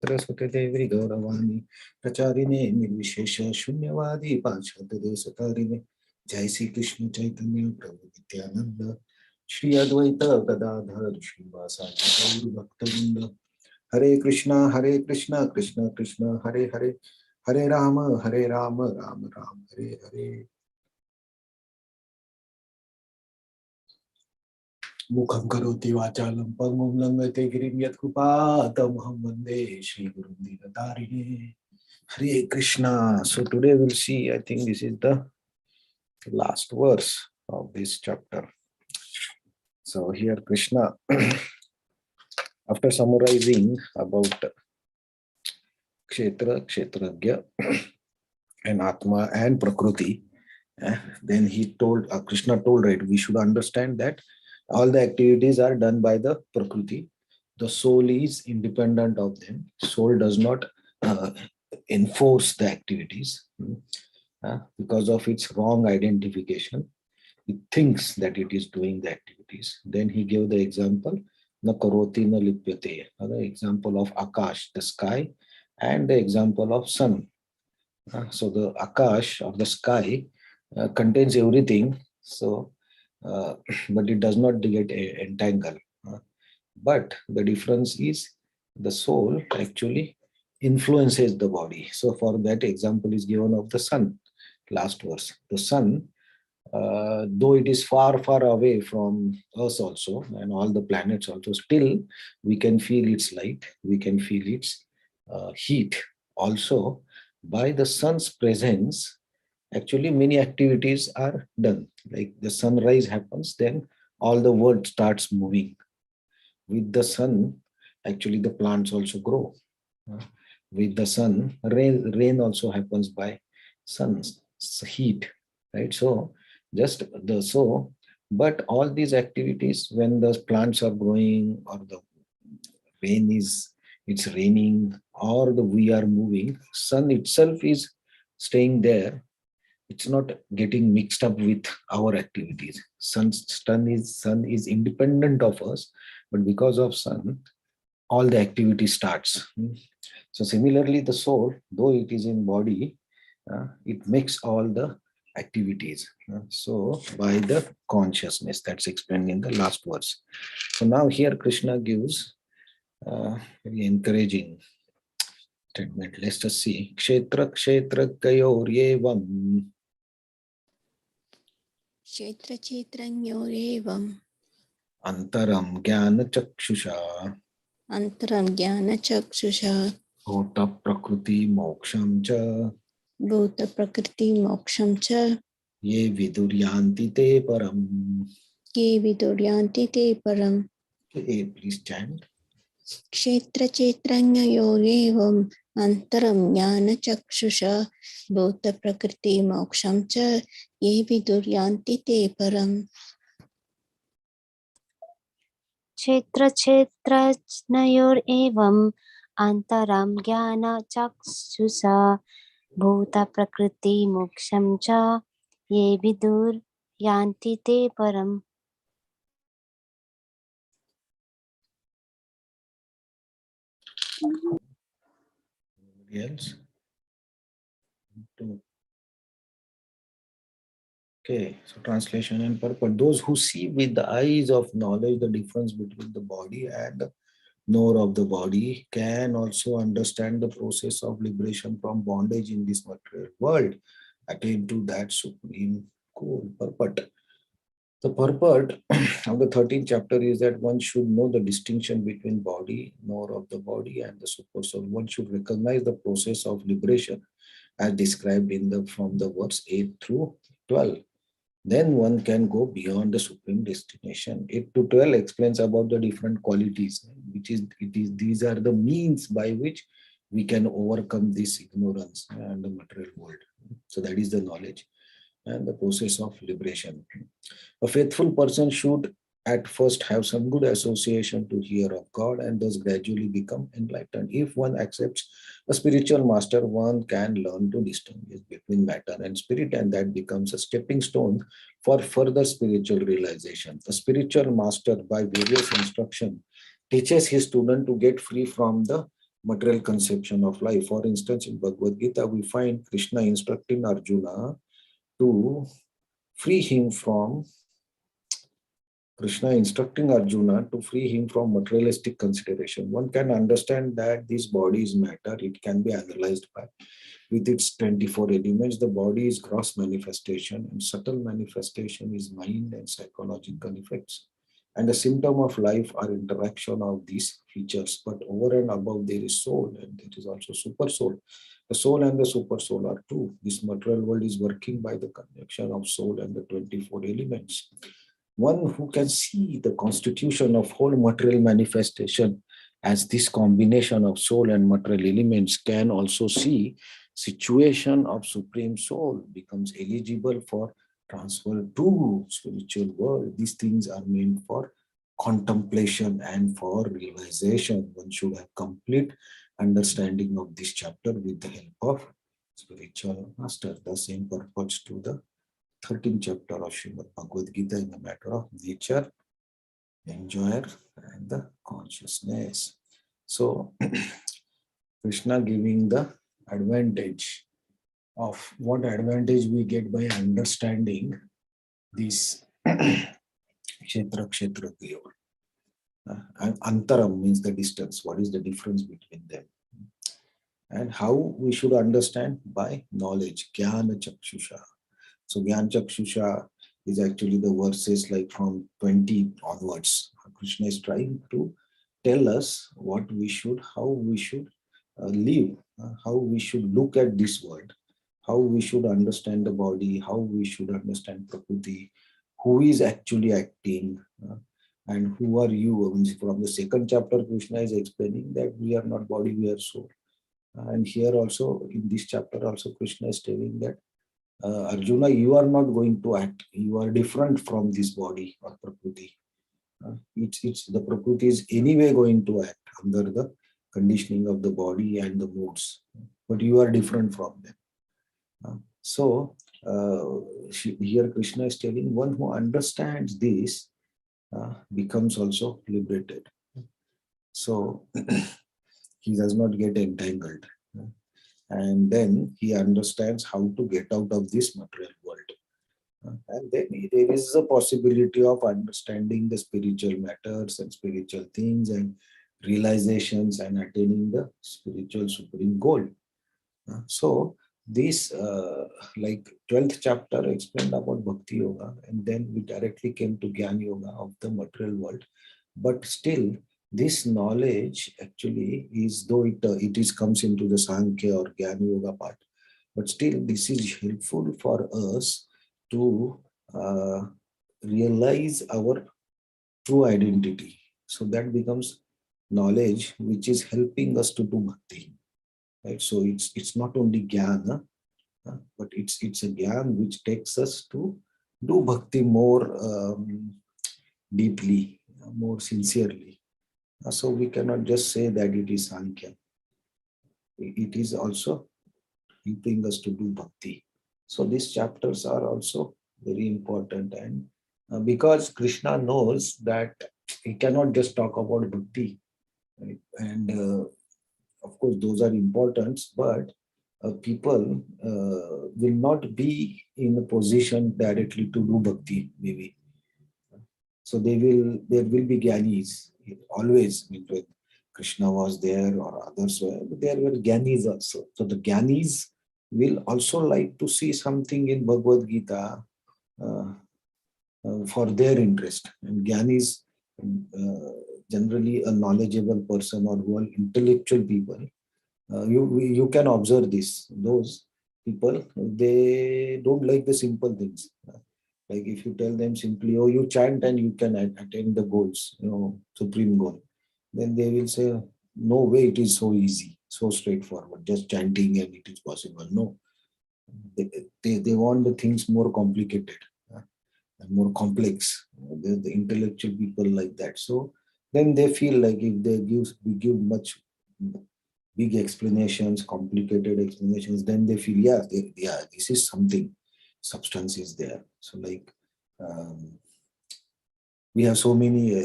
Saraswati Devi Gauravani Pracharine Nirvishesha Shunyavadi Pachadade Satarine Jai Sri Krishna Chaitanya Prabhu Nityananda Shri Advaita Gadadhar Srivasadi Gaur Bhaktavinda Hare Krishna Krishna Krishna Hare Hare Hare Rama Rama Rama Hare Hare. Mukham karoti vachalam pangum langate girim yat kupatam vande Shri Guru Dinatarine. Hare Krishna. So today we'll see, I think this is the last verse of this chapter. So here Krishna, after summarizing about Kshetra, Kshetragya, and Atma and Prakriti, then he told, Krishna told, right, we should understand that all the activities are done by the Prakriti. The soul is independent of them. Soul does not enforce the activities because of its wrong identification. It thinks that it is doing the activities. Then he gave the example, na karoti na lipyate, the example of Akash, the sky, and the example of sun. So the Akash or the sky contains everything. So, but it does not get entangled. But the difference is the soul actually influences the body. So for that example is given of the sun, last verse. The sun, though it is far, far away from us also and all the planets also, still we can feel its light, we can feel its heat. Also, by the sun's presence, actually many activities are done. Like the sunrise happens, then all the world starts moving. With the sun, actually the plants also grow. With the sun, rain also happens by sun's heat, right? So just the so, but all these activities, when the plants are growing or the rain is, it's raining, or the we are moving, sun itself is staying there. It's not getting mixed up with our activities. Sun is independent of us, but because of sun, all the activity starts. So similarly, the soul, though it is in body, it makes all the activities. So by the consciousness, that's explained in the last verse. So now here Krishna gives very encouraging statement. Let's just see. Kshetra kshetra kayoryevam. Kshetra kshetrangyorevam Antaram jnana chakshusha. Antaram jnana chakshusha Bhuta prakriti moksham cha. Bhuta prakriti moksham cha Ye viduryanti te param. Ye viduryanti te param. Okay, please chant. Kshetra kshetrangyorevam Antaram jnana chakshusha Bhuta prakriti moksham cha Ye viduryanti te param. क्षेत्र क्षेत्रज्ञयोरेवम् अन्तरं ज्ञानचक्षुषा भूतप्रकृतिमोक्षं च ये विदुर्यान्ति ते परम्. Anybody else? Okay, so translation and purport. Those who see with the eyes of knowledge the difference between the body and the knower of the body can also understand the process of liberation from bondage in this material world, attain to that supreme goal. Purport. The purport of the 13th chapter is that one should know the distinction between body, knower of the body, and the super soul. One should recognize the process of liberation as described in the from the verse 8 through 12. Then one can go beyond the supreme destination. 8 to 12 explains about the different qualities, which is these are the means by which we can overcome this ignorance and the material world. So that is the knowledge and the process of liberation. A faithful person should at first have some good association to hear of God and thus gradually become enlightened. If one accepts a spiritual master, one can learn to distinguish between matter and spirit, and that becomes a stepping stone for further spiritual realization. A spiritual master, by various instruction, teaches his student to get free from the material conception of life. For instance, in Bhagavad Gita, we find Krishna instructing Arjuna to free him from Krishna instructing Arjuna to free him from materialistic consideration. One can understand that this body is matter. It can be analyzed by with its 24 elements. The body is gross manifestation, and subtle manifestation is mind and psychological effects. And the symptom of life are interaction of these features. But over and above, there is soul, and there is also super soul. The soul and the super soul are two. This material world is working by the connection of soul and the 24 elements. One who can see the constitution of whole material manifestation as this combination of soul and material elements can also see situation of supreme soul becomes eligible for transfer to spiritual world. These things are meant for contemplation and for realization. One should have complete understanding of this chapter with the help of spiritual master. The same purpose to the 13th chapter of Srimad Bhagavad Gita in the matter of nature, enjoyer, and the consciousness. So, Krishna giving the advantage of what advantage we get by understanding this Kshetra Kshetra Kriya. And Antaram means the distance. What is the difference between them? And how we should understand by knowledge, Jnana Chakshusha. So Gyan Chakshusha is actually the verses like from 20 onwards. Krishna is trying to tell us what we should, how we should live, how we should look at this world, how we should understand the body, how we should understand Prakriti, who is actually acting, and who are you. From the second chapter, Krishna is explaining that we are not body, we are soul. And here also, in this chapter also, Krishna is telling that Arjuna, you are not going to act. You are different from this body or Prakriti. It's the Prakriti is anyway going to act under the conditioning of the body and the moods, but you are different from them. So here Krishna is telling one who understands this becomes also liberated. So he does not get entangled. And then he understands how to get out of this material world. And then there is a possibility of understanding the spiritual matters and spiritual things and realizations and attaining the spiritual supreme goal. So this like 12th chapter explained about Bhakti Yoga, and then we directly came to Jnana Yoga of the material world. But still, this knowledge actually is, though it is comes into the Sankhya or Jnana Yoga part, but still this is helpful for us to realize our true identity. So that becomes knowledge which is helping us to do bhakti. Right? So it's not only jnana, but it's a jnana which takes us to do bhakti more deeply, more sincerely. So we cannot just say that it is Sankhya. It is also helping us to do bhakti. So these chapters are also very important, and because Krishna knows that he cannot just talk about bhakti, right? And of course those are important, but people will not be in a position directly to do bhakti maybe. So there will be Gyanis always. When Krishna was there or others were, there were Gyanis also. So the Gyanis will also like to see something in Bhagavad Gita for their interest. And Gyanis, generally a knowledgeable person or who are intellectual people, you can observe this. Those people, they don't like the simple things. Like if you tell them simply, oh, you chant and you can attain the goals, supreme goal, then they will say, no way, it is so easy, so straightforward, just chanting and it is possible. No, they want the things more complicated and more complex. The intellectual people like that. So then they feel like if they give much big explanations, complicated explanations, then they feel, yeah, this is something, substance is there. So like We have so many,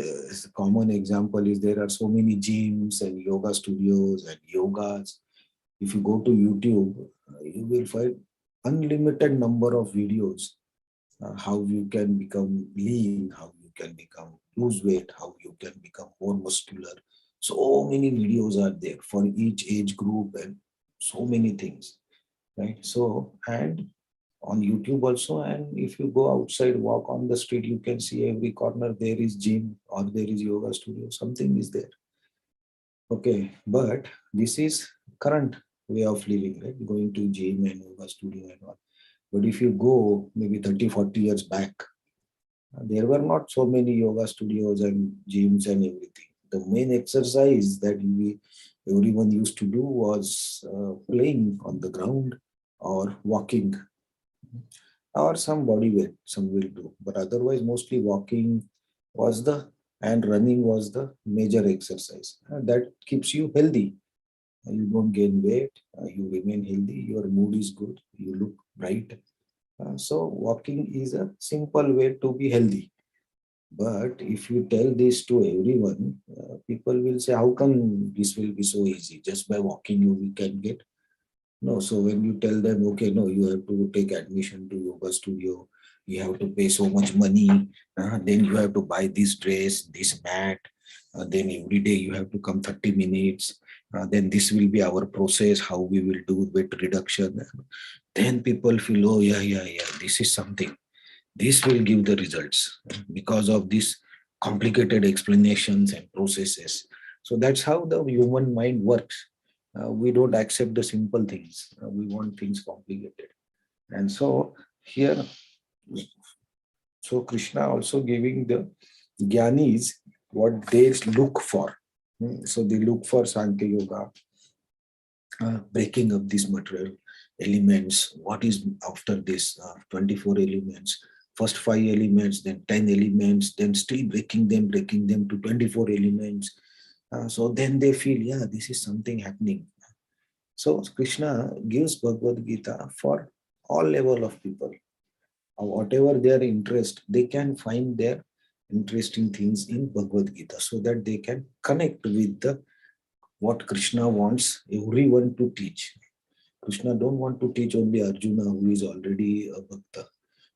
common example is there are so many gyms and yoga studios and yogas. If you go to YouTube, you will find unlimited number of videos, how you can become lean, how you can become lose weight, how you can become more muscular. So many videos are there for each age group and so many things, right? So, and on YouTube also, and if you go outside, walk on the street, you can see every corner there is gym or there is yoga studio, something is there. Okay, but this is current way of living, right? Going to gym and yoga studio and all. But if you go maybe 30, 40 years back, there were not so many yoga studios and gyms and everything. The main exercise that everyone used to do was playing on the ground or walking or some body weight, some will do. But otherwise, mostly walking was the and running was the major exercise. That keeps you healthy. You don't gain weight, you remain healthy, your mood is good, you look bright. So walking is a simple way to be healthy. But if you tell this to everyone, people will say, how come this will be so easy? Just by walking, you can get. No, so when you tell them, okay, no, you have to take admission to yoga studio, you have to pay so much money, then you have to buy this dress, this mat, then every day you have to come 30 minutes, then this will be our process, how we will do weight reduction. Then people feel, oh, yeah, this is something. This will give the results because of these complicated explanations and processes. So that's how the human mind works. We don't accept the simple things. We want things complicated. And so here, so Krishna also giving the Gyanis what they look for. So they look for Sankhya Yoga, breaking up these material elements. What is after this 24 elements? First 5 elements, then 10 elements, then still breaking them to 24 elements. So then they feel, yeah, this is something happening. So Krishna gives Bhagavad Gita for all level of people. Whatever their interest, they can find their interesting things in Bhagavad Gita so that they can connect with the what Krishna wants everyone to teach. Krishna don't want to teach only Arjuna who is already a bhakta,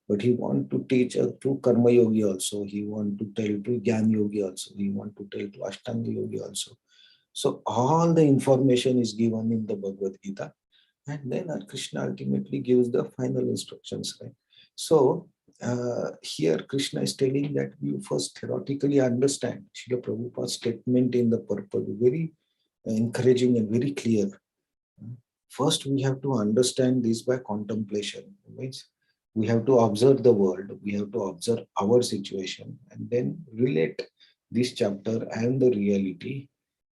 but he want to teach to Karma Yogi also. He want to tell to Jnana Yogi also. He want to tell to Ashtanga Yogi also. So all the information is given in the Bhagavad Gita, and then Krishna ultimately gives the final instructions. Right? So here Krishna is telling that you first theoretically understand. Srila Prabhupada's statement in the purport very encouraging and very clear. First, we have to understand this by contemplation. Means we have to observe the world, we have to observe our situation, and then relate this chapter and the reality.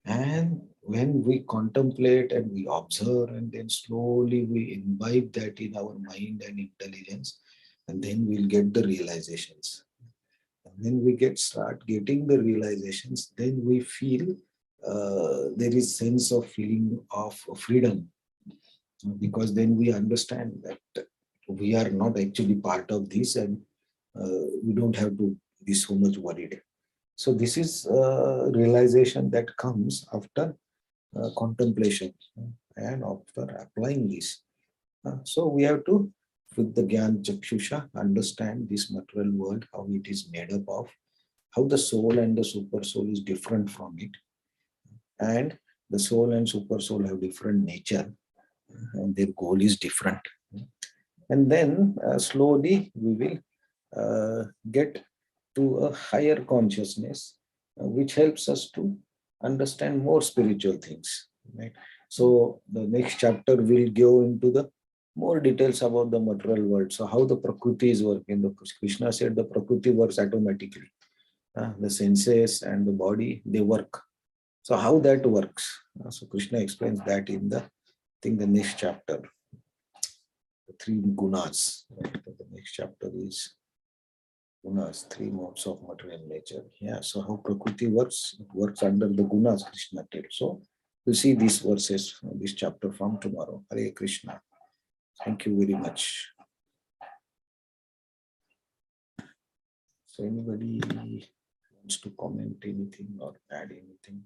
And when we contemplate and we observe, and then slowly we imbibe that in our mind and intelligence, and then we'll get the realizations. And when we start getting the realizations, then we feel there is sense of feeling of freedom, because then we understand that we are not actually part of this, and we don't have to be so much worried. So this is realization that comes after contemplation and after applying this. So we have to, with the Gyan Chakshusha, understand this material world, how it is made up of, how the soul and the super soul is different from it, and the soul and super soul have different nature, and their goal is different. And then slowly we will get to a higher consciousness, which helps us to understand more spiritual things. Right? So the next chapter will go into the more details about the material world. So how the Prakriti is working. The Krishna said the Prakriti works automatically. The senses and the body, they work. So how that works. So Krishna explains that in the, I think, the next chapter. The three gunas. Right? The next chapter is gunas, three modes of material nature. Yeah, so how Prakriti works, it works under the gunas, Krishna tells. So we'll see these verses, this chapter from tomorrow. Hare Krishna. Thank you very much. So anybody wants to comment anything or add anything?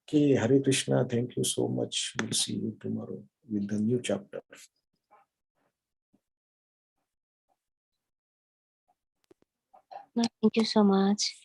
Okay, Hare Krishna, thank you so much. We'll see you tomorrow with the new chapter. Thank you so much.